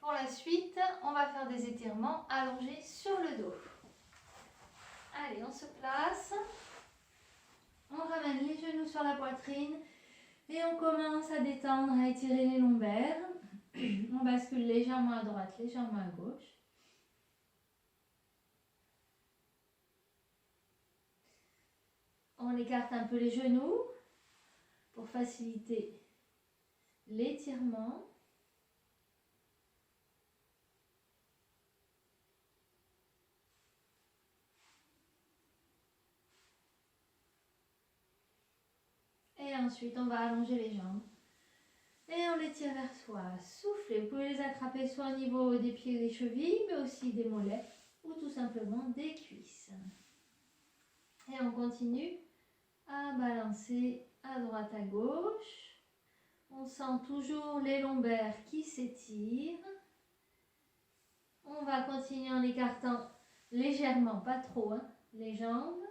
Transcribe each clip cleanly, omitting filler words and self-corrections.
Pour la suite, on va faire des étirements allongés sur le dos. Allez, on se place. On ramène les genoux sur la poitrine et on commence à détendre, à étirer les lombaires. On bascule légèrement à droite, légèrement à gauche. On écarte un peu les genoux pour faciliter l'étirement. Et ensuite, on va allonger les jambes. Et on les tire vers soi. Soufflez. Vous pouvez les attraper soit au niveau des pieds et des chevilles, mais aussi des mollets ou tout simplement des cuisses. Et on continue à balancer à droite, à gauche. On sent toujours les lombaires qui s'étirent. On va continuer en écartant légèrement, pas trop, hein, les jambes.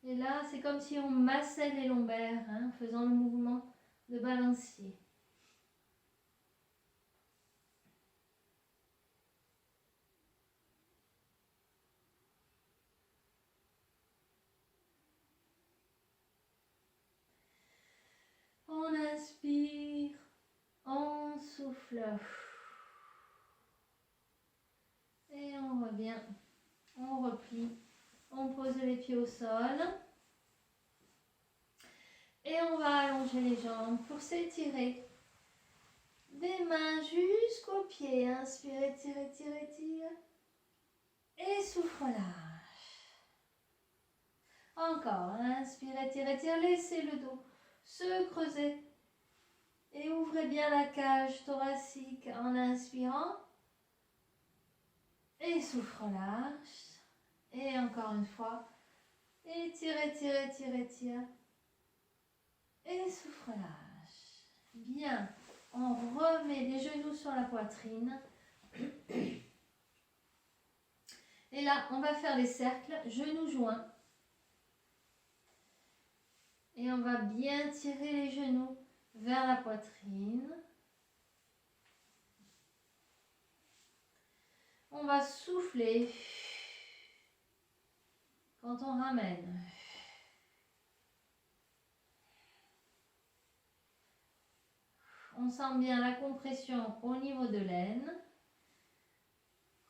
Et là, c'est comme si on massait les lombaires, hein, en faisant le mouvement de balancier. On inspire, on souffle. Et on revient, on replie, on pose les pieds au sol. Et on va allonger les jambes pour s'étirer. Des mains jusqu'aux pieds. Inspire, tire, tire, tire. Et souffle, lâche. Encore, inspire, tire, tire. Laissez le dos se creuser. Et ouvrez bien la cage thoracique en inspirant. Et souffle, lâche. Et encore une fois. Et tire, tire, tire, tire. Et souffle, lâche. Bien. On remet les genoux sur la poitrine. Et là, on va faire les cercles, genoux joints. Et on va bien tirer les genoux vers la poitrine. On va souffler quand on ramène. On sent bien la compression au niveau de l'aine.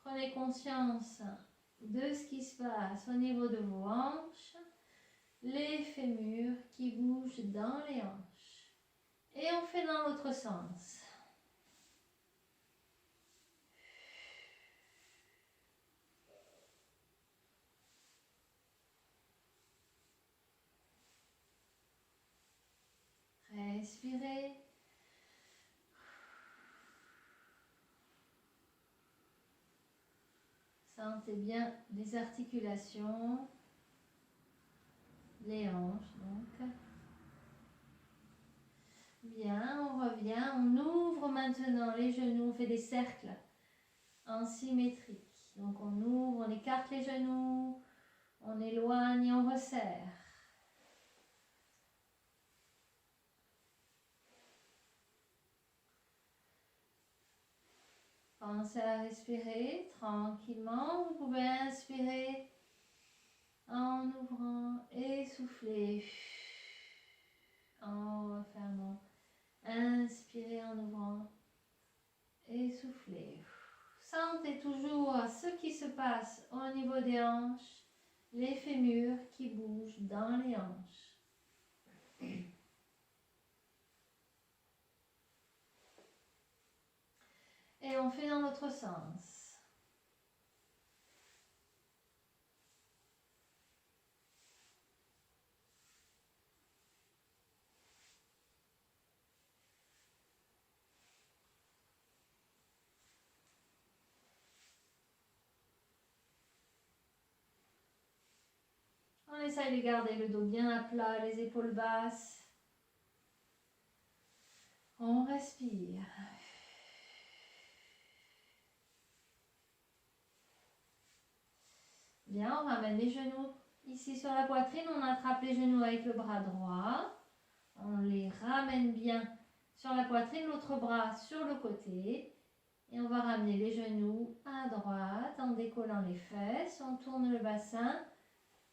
Prenez conscience de ce qui se passe au niveau de vos hanches, les fémurs qui bougent dans les hanches. Et on fait dans l'autre sens. Respirez. Sentez bien les articulations, les hanches donc. Bien, on revient, on ouvre maintenant les genoux, on fait des cercles en symétrique. Donc on ouvre, on écarte les genoux, on éloigne et on resserre. Pensez à respirer tranquillement. Vous pouvez inspirer en ouvrant et souffler en refermant. Inspirez en ouvrant et soufflez. Sentez toujours ce qui se passe au niveau des hanches, les fémurs qui bougent dans les hanches. Et on fait dans l'autre sens. On essaye de garder le dos bien à plat, les épaules basses. On respire. Bien, on ramène les genoux ici sur la poitrine. On attrape les genoux avec le bras droit. On les ramène bien sur la poitrine, l'autre bras sur le côté. Et on va ramener les genoux à droite en décollant les fesses. On tourne le bassin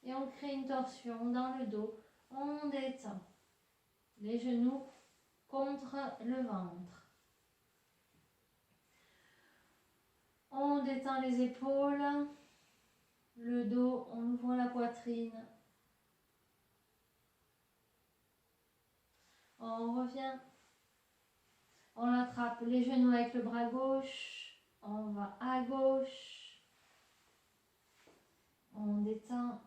et on crée une torsion dans le dos. On détend les genoux contre le ventre. On détend les épaules, le dos, on ouvre la poitrine. On revient. On attrape les genoux avec le bras gauche. On va à gauche. On détend.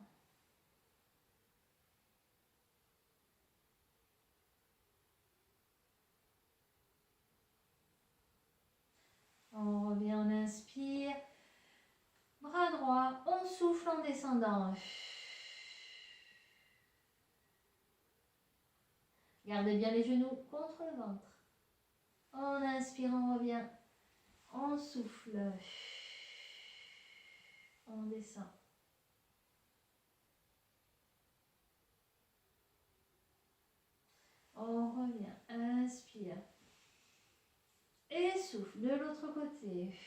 On revient, on inspire. Bras droit, on souffle en descendant. Gardez bien les genoux contre le ventre. On inspire, on revient. On souffle. On descend. On revient. Inspire. Et souffle de l'autre côté.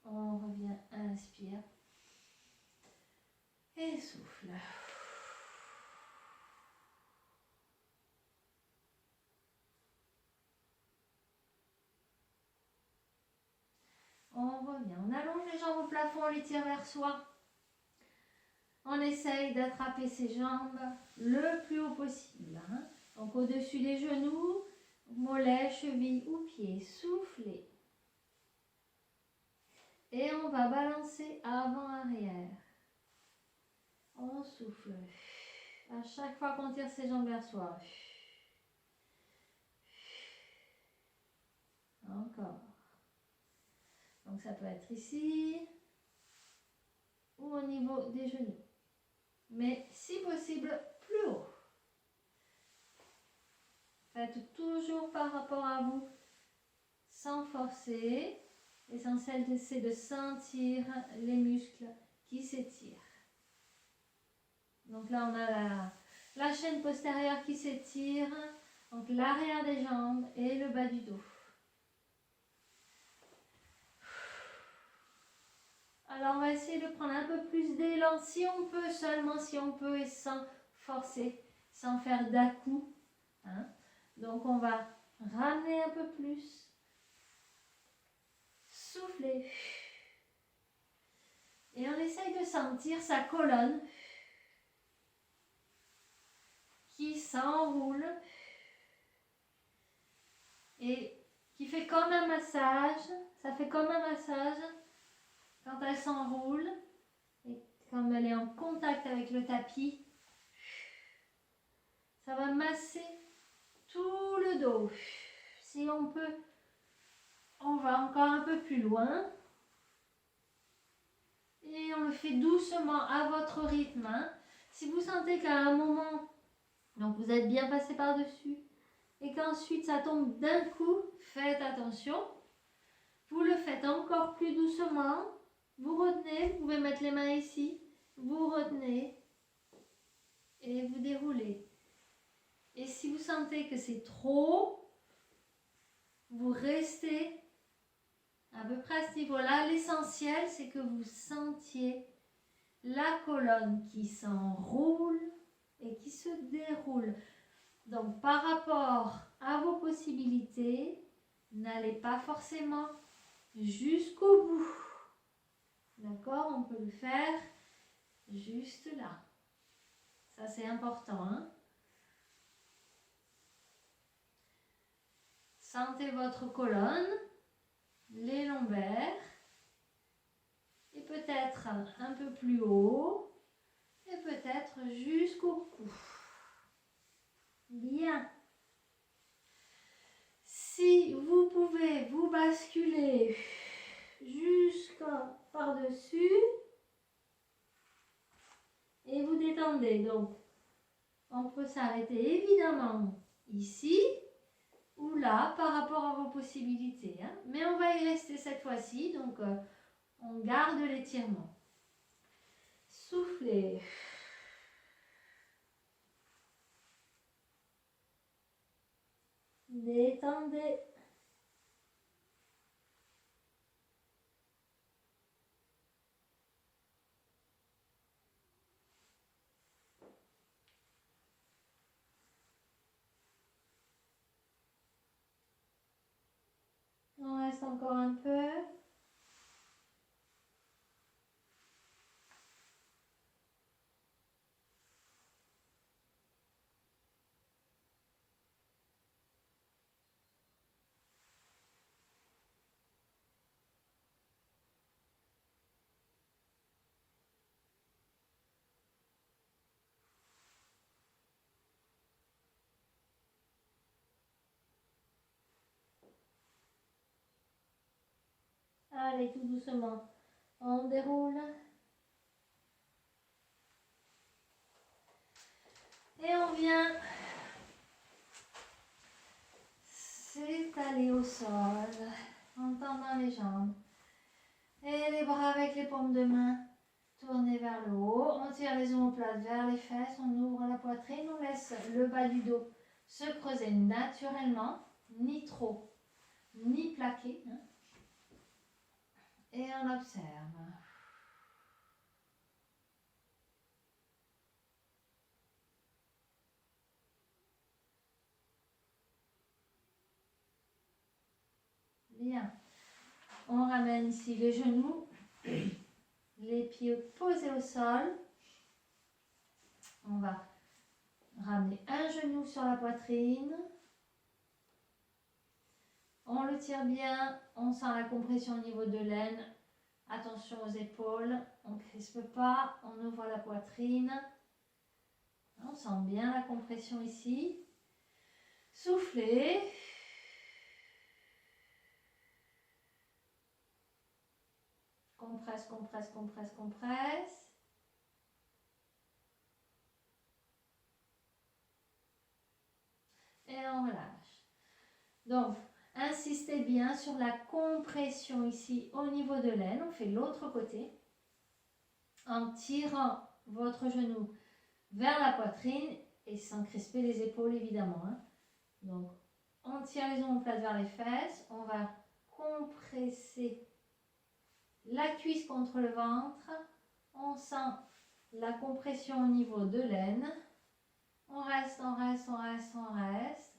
On revient. Inspire. Et souffle. On revient, on allonge les jambes au plafond, on les tire vers soi. On essaye d'attraper ses jambes le plus haut possible. Donc au-dessus des genoux, mollets, chevilles ou pieds. Soufflez. Et on va balancer avant-arrière. On souffle. À chaque fois qu'on tire ses jambes vers soi. Encore. Donc ça peut être ici ou au niveau des genoux. Mais si possible, plus haut. Faites toujours par rapport à vous, sans forcer. L'essentiel, c'est de sentir les muscles qui s'étirent. Donc là, on a la chaîne postérieure qui s'étire, donc l'arrière des jambes et le bas du dos. Alors, on va essayer de prendre un peu plus d'élan, si on peut, seulement si on peut, et sans forcer, sans faire d'à-coups. Donc, on va ramener un peu plus. Souffler. Et on essaye de sentir sa colonne qui s'enroule et qui fait comme un massage. Ça fait comme un massage quand elle s'enroule et comme elle est en contact avec le tapis. Ça va masser tout le dos. Si on peut, on va encore un peu plus loin. Et on le fait doucement à votre rythme. Si vous sentez qu'à un moment, donc vous êtes bien passé par-dessus, et qu'ensuite ça tombe d'un coup, faites attention. Vous le faites encore plus doucement. Vous retenez, vous pouvez mettre les mains ici. Vous retenez et vous déroulez. Et si vous sentez que c'est trop, vous restez à peu près à ce niveau-là. L'essentiel, c'est que vous sentiez la colonne qui s'enroule et qui se déroule. Donc, par rapport à vos possibilités, n'allez pas forcément jusqu'au bout. D'accord? On peut le faire juste là. Ça, c'est important. Sentez votre colonne, les lombaires, et peut-être un peu plus haut, et peut-être jusqu'au cou. Bien. Si vous pouvez vous basculer jusqu'à par-dessus, et vous détendez. Donc, on peut s'arrêter évidemment ici ou là par rapport à vos possibilités. Mais on va y rester cette fois-ci, donc on garde l'étirement. Soufflez. Détendez. On reste encore un peu. Allez, tout doucement. On déroule. Et on vient s'étaler au sol en tendant les jambes. Et les bras avec les paumes de main tournés vers le haut. On tire les omoplates vers les fesses. On ouvre la poitrine. On laisse le bas du dos se creuser naturellement. Ni trop, ni plaqué. Hein. Et on observe. Bien. On ramène ici les genoux, les pieds posés au sol. On va ramener un genou sur la poitrine. On le tire bien, on sent la compression au niveau de l'aine. Attention aux épaules, on ne crispe pas, on ouvre la poitrine. On sent bien la compression ici. Soufflez. Compresse, compresse, compresse, compresse. Et on relâche. Donc, insistez bien sur la compression ici au niveau de l'aine. On fait l'autre côté. En tirant votre genou vers la poitrine et sans crisper les épaules évidemment. Hein. Donc, on tire les omoplates vers les fesses. On va compresser la cuisse contre le ventre. On sent la compression au niveau de l'aine. On reste, on reste, on reste, on reste.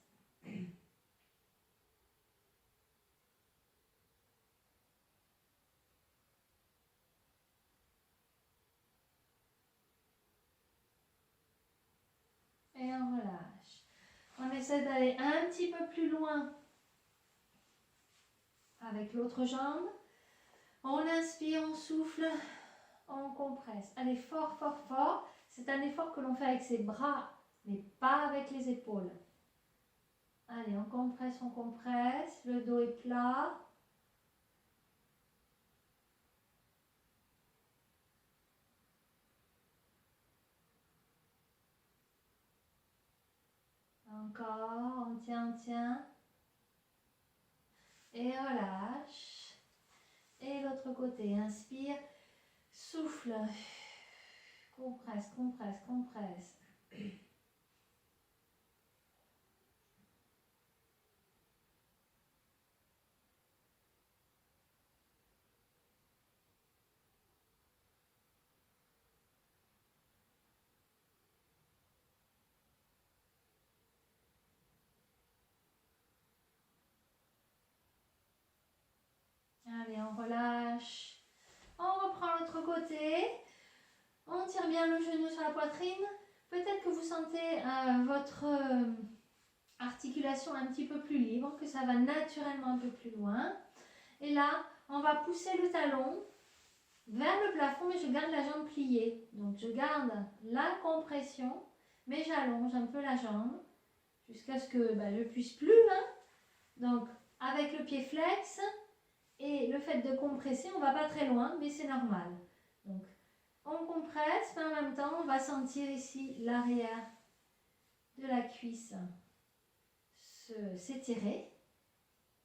Et on relâche. On essaie d'aller un petit peu plus loin avec l'autre jambe. On inspire, on souffle, on compresse. Allez, fort, fort, fort. C'est un effort que l'on fait avec ses bras, mais pas avec les épaules. Allez, on compresse, on compresse. Le dos est plat. Encore, on tient, on tient. Et relâche. Et l'autre côté, inspire, souffle. Compresse, compresse, compresse. Allez, on relâche. On reprend l'autre côté. On tire bien le genou sur la poitrine. Peut-être que vous sentez votre articulation un petit peu plus libre, que ça va naturellement un peu plus loin. Et là, on va pousser le talon vers le plafond, mais je garde la jambe pliée. Donc, je garde la compression, mais j'allonge un peu la jambe jusqu'à ce que je ne puisse plus. Hein. Donc, avec le pied flex et le fait de compresser, on ne va pas très loin, mais c'est normal. Donc, on compresse, mais en même temps, on va sentir ici l'arrière de la cuisse s'étirer.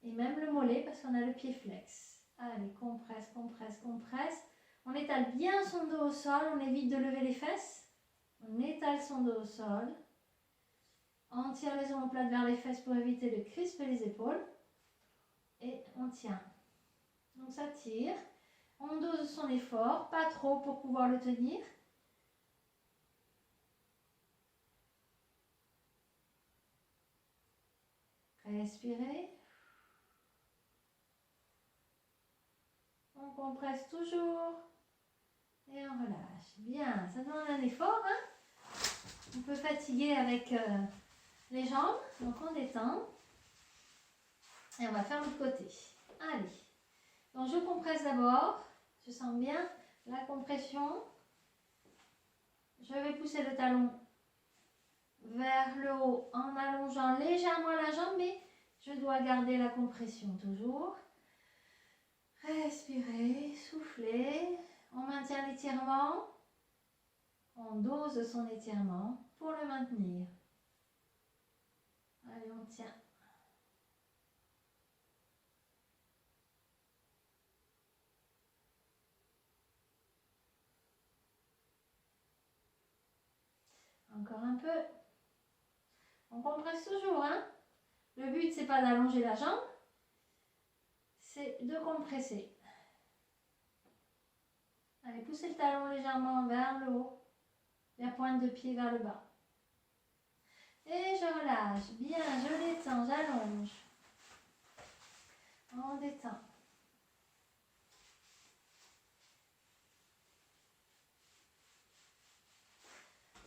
Et même le mollet parce qu'on a le pied flex. Allez, compresse, compresse, compresse. On On étale bien son dos au sol, on évite de lever les fesses. On étale son dos au sol. On tire les omoplates vers les fesses pour éviter de crisper les épaules. Et on tient. Donc ça tire. On dose son effort, pas trop pour pouvoir le tenir. Respirez. On compresse toujours. Et on relâche. Bien, ça demande un effort. Hein, on peut fatiguer avec les jambes. Donc on détend. Et on va faire l'autre côté. Allez. Donc je compresse d'abord. Je sens bien la compression. Je vais pousser le talon vers le haut en allongeant légèrement la jambe, mais je dois garder la compression toujours. Respirez, soufflez. On maintient l'étirement. On dose son étirement pour le maintenir. Allez, on tient. Encore un peu. On compresse toujours, hein. Le but, c'est pas d'allonger la jambe, c'est de compresser. Allez, poussez le talon légèrement vers le haut, la pointe de pied vers le bas. Et je relâche. Bien, je détends, j'allonge. On détend.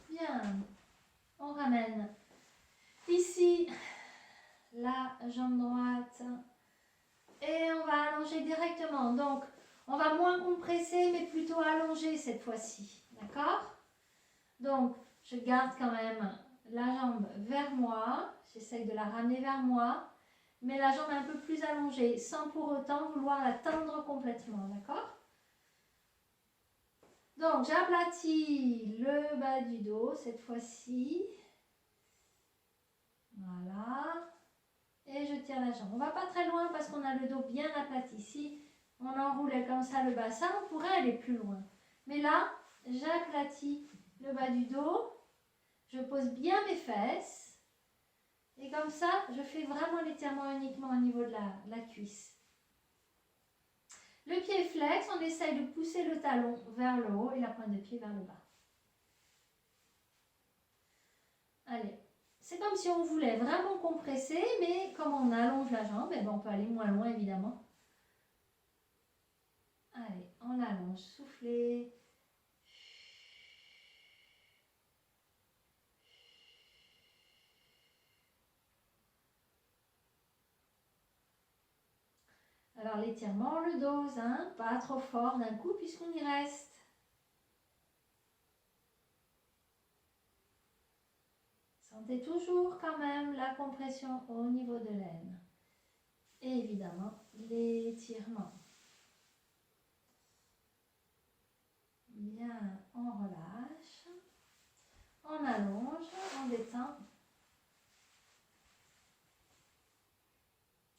Bien, on ramène. Ici, la jambe droite. Et on va allonger directement. Donc, on va moins compresser, mais plutôt allonger cette fois-ci. D'accord? Donc, je garde quand même la jambe vers moi. J'essaye de la ramener vers moi. Mais la jambe est un peu plus allongée, sans pour autant vouloir la tendre complètement. D'accord? Donc, j'aplatis le bas du dos cette fois-ci. Voilà. Et je tire la jambe. On ne va pas très loin parce qu'on a le dos bien aplati. Si on enroulait comme ça le bassin, on pourrait aller plus loin. Mais là, j'aplatis le bas du dos. Je pose bien mes fesses. Et comme ça, je fais vraiment l'étirement uniquement au niveau de la cuisse. Le pied flex, on essaye de pousser le talon vers le haut et la pointe de pied vers le bas. Allez. C'est comme si on voulait vraiment compresser, mais comme on allonge la jambe, eh ben on peut aller moins loin évidemment. Allez, on allonge, soufflez. Alors l'étirement, on le dose, hein, pas trop fort d'un coup puisqu'on y reste. Sentez toujours quand même la compression au niveau de l'aine. Et évidemment, l'étirement. Bien, on relâche. On allonge, on détend.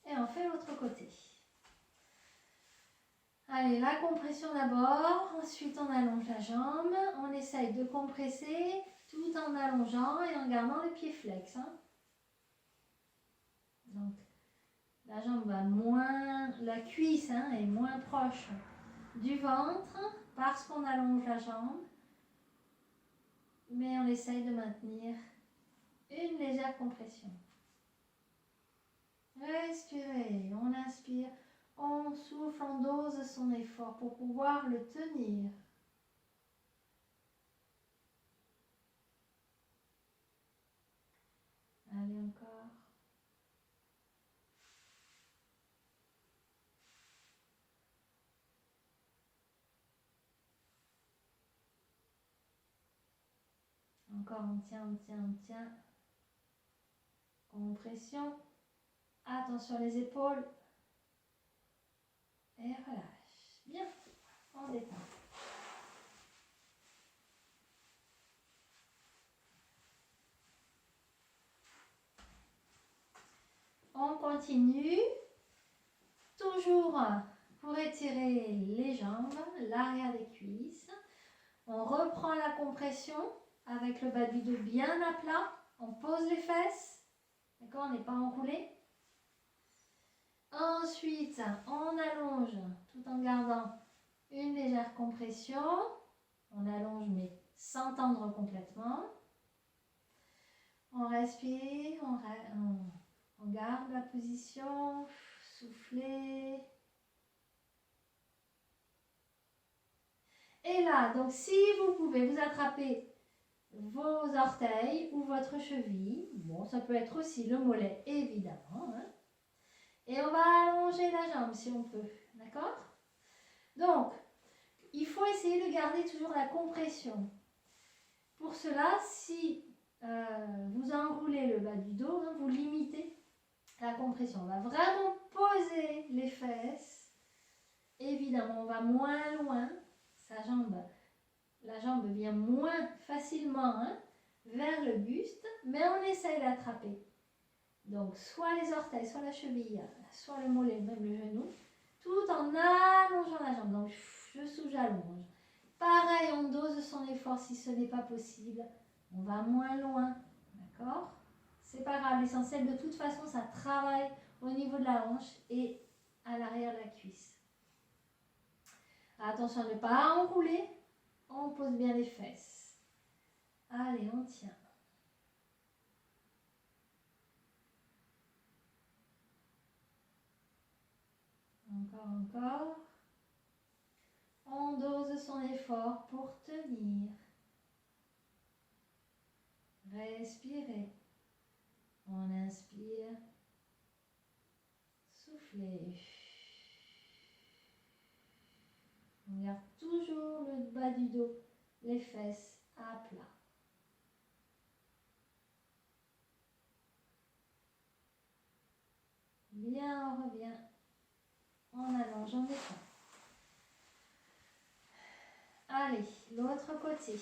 Et on fait l'autre côté. Allez, la compression d'abord, ensuite on allonge la jambe, on essaye de compresser tout en allongeant et en gardant le pied flex. Hein. Donc, la jambe va moins, la cuisse est moins proche du ventre parce qu'on allonge la jambe, mais on essaye de maintenir une légère compression. Respirez, on inspire. On souffle, on dose son effort pour pouvoir le tenir. Allez, encore. Encore, on tient, on tient, on tient. Compression. Attention les épaules. Et relâche. Bien, on détend. On continue. Toujours pour étirer les jambes, l'arrière des cuisses. On reprend la compression avec le bas du dos bien à plat. On pose les fesses. D'accord, on n'est pas enroulé. Ensuite, on allonge tout en gardant une légère compression. On allonge mais sans tendre complètement. On respire, on garde la position, soufflez. Et là, donc si vous pouvez, vous attraper vos orteils ou votre cheville. Bon, ça peut être aussi le mollet, évidemment. Hein. Et on va allonger la jambe si on peut. D'accord? Donc, il faut essayer de garder toujours la compression. Pour cela, si vous enroulez le bas du dos, hein, vous limitez la compression. On va vraiment poser les fesses. Évidemment, on va moins loin. La jambe vient moins facilement hein, vers le buste, mais on essaye d'attraper. Donc, soit les orteils, soit la cheville, soit le mollet, même le genou, tout en allongeant la jambe. Donc, j'allonge. Pareil, on dose son effort si ce n'est pas possible. On va moins loin, d'accord? C'est pas grave, l'essentiel de toute façon, ça travaille au niveau de la hanche et à l'arrière de la cuisse. Attention à ne pas enrouler, on pose bien les fesses. Allez, on tient. Encore. On dose son effort pour tenir. Respirez. On inspire. Soufflez. On garde toujours le bas du dos, les fesses à plat. Bien, on revient. On allonge, on détend. Allez, l'autre côté.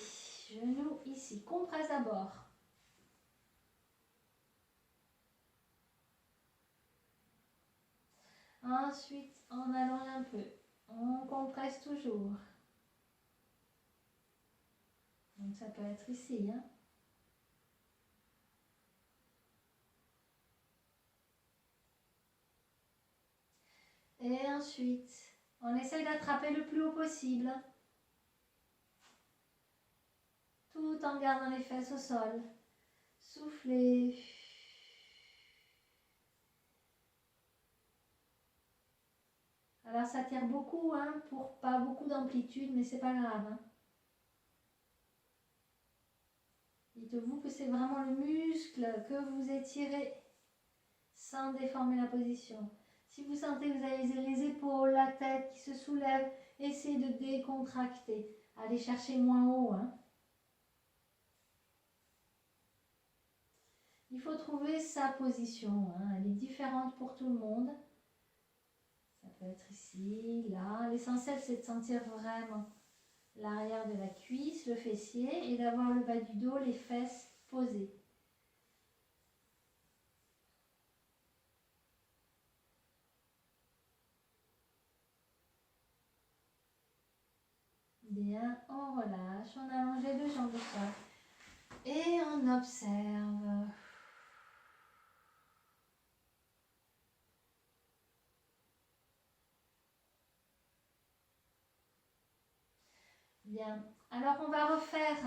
Genou ici, compresse d'abord. Ensuite, on allonge un peu. On compresse toujours. Donc ça peut être ici. Hein. Et ensuite, on essaye d'attraper le plus haut possible. Tout en gardant les fesses au sol. Soufflez. Alors ça tire beaucoup hein, pour pas beaucoup d'amplitude, mais c'est pas grave. Hein. Dites-vous que c'est vraiment le muscle que vous étirez sans déformer la position. Si vous sentez que vous avez les épaules, la tête qui se soulèvent, essayez de décontracter. Allez chercher moins haut. Hein. Il faut trouver sa position. Hein. Elle est différente pour tout le monde. Ça peut être ici, là. L'essentiel, c'est de sentir vraiment l'arrière de la cuisse, le fessier, et d'avoir le bas du dos, les fesses posées. Bien, on relâche, on allonge les deux jambes au sol. Et on observe. Bien, alors on va refaire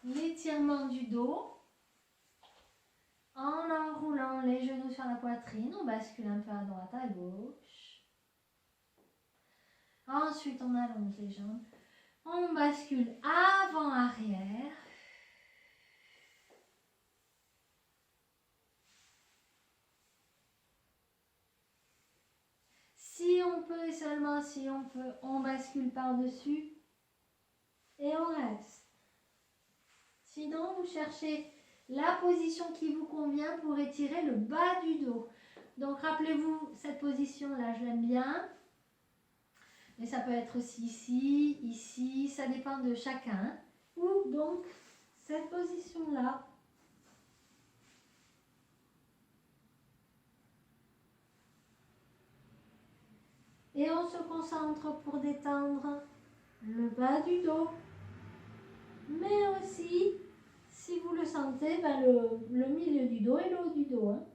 l'étirement du dos en enroulant les genoux sur la poitrine. On bascule un peu à droite, à gauche. Ensuite, on allonge les jambes. On bascule avant-arrière. Si on peut, et seulement si on peut, on bascule par-dessus et on reste. Sinon, vous cherchez la position qui vous convient pour étirer le bas du dos. Donc, rappelez-vous, cette position-là, je l'aime bien. Mais ça peut être aussi ici, ici, ça dépend de chacun. Ou donc, cette position-là. Et on se concentre pour détendre le bas du dos. Mais aussi, si vous le sentez, ben le milieu du dos et le haut du dos. Hein.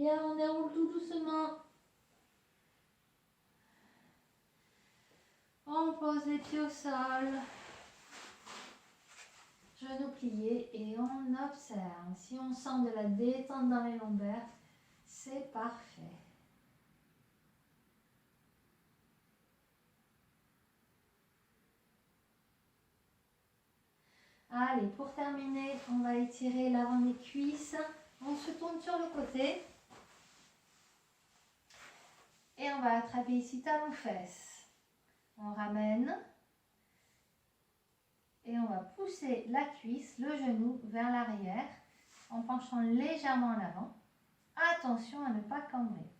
Bien, on déroule tout doucement. On pose les pieds au sol. Genoux pliés et on observe. Si on sent de la détente dans les lombaires, c'est parfait. Allez, pour terminer, on va étirer l'avant des cuisses. On se tourne sur le côté. Et on va attraper ici talon-fesses. On ramène. Et on va pousser la cuisse, le genou vers l'arrière en penchant légèrement en avant. Attention à ne pas cambrer.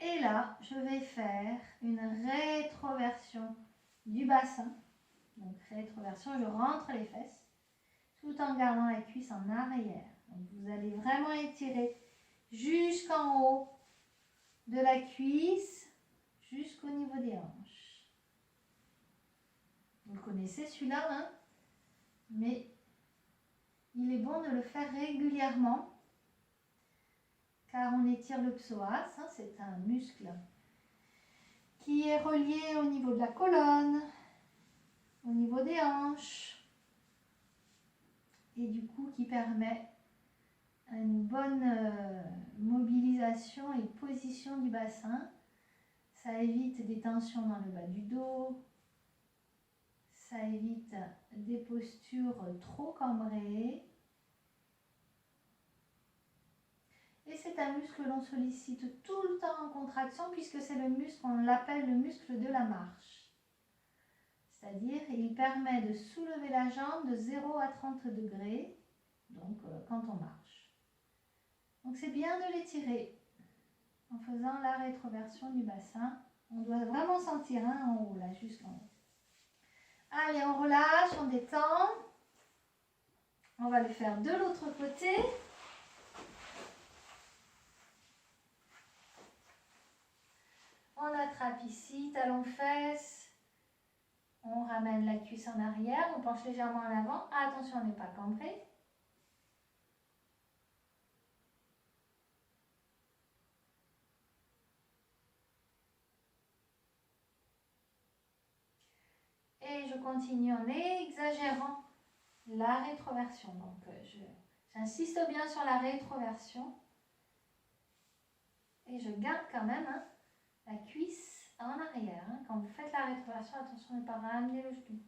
Et là, je vais faire une rétroversion du bassin. Donc rétroversion, je rentre les fesses tout en gardant la cuisse en arrière. Donc vous allez vraiment étirer jusqu'en haut de la cuisse jusqu'au niveau des hanches. Vous le connaissez celui-là, hein? Mais il est bon de le faire régulièrement car on étire le psoas, hein, c'est un muscle qui est relié au niveau de la colonne, au niveau des hanches et du coup qui permet une bonne mobilisation et position du bassin. Ça évite des tensions dans le bas du dos, ça évite des postures trop cambrées. Et c'est un muscle que l'on sollicite tout le temps en contraction puisque c'est le muscle, on l'appelle le muscle de la marche. C'est-à-dire, il permet de soulever la jambe de 0 à 30 degrés, donc quand on marche. Donc c'est bien de l'étirer en faisant la rétroversion du bassin. On doit vraiment sentir en haut, là, jusqu'en haut. Allez, on relâche, on détend. On va le faire de l'autre côté. On attrape ici, talon-fesses. On ramène la cuisse en arrière, on penche légèrement en avant. Attention à ne pas cambrer. Et je continue en exagérant la rétroversion. Donc, j'insiste bien sur la rétroversion. Et je garde quand même la cuisse en arrière. Hein. Quand vous faites la rétroversion, attention à ne pas ramener le genou.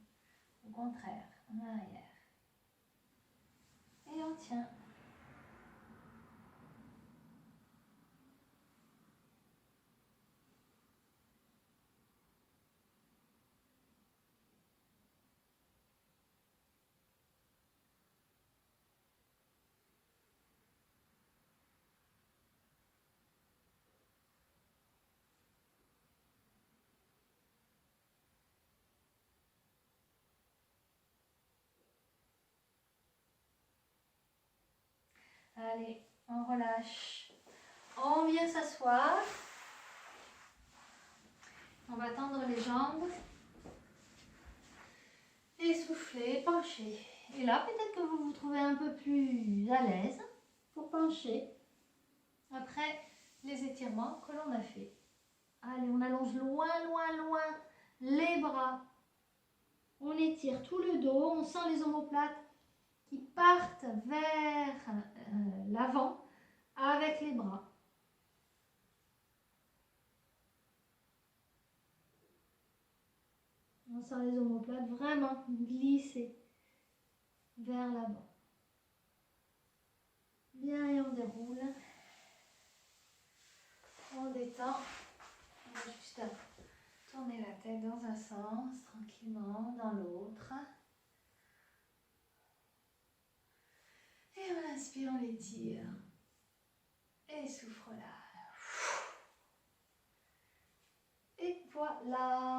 Au contraire, en arrière. Et on tient. Allez, on relâche. On vient s'asseoir. On va tendre les jambes. Et souffler, pencher. Et là, peut-être que vous vous trouvez un peu plus à l'aise pour pencher après les étirements que l'on a fait. Allez, on allonge loin, loin, loin les bras. On étire tout le dos, on sent les omoplates qui partent vers l'avant avec les bras. On sent les omoplates vraiment glisser vers l'avant. Bien, et on déroule. On détend. On va juste Tournez la tête dans un sens, tranquillement, dans l'autre. Et on inspire, on l'étire. Et souffle là. Et voilà.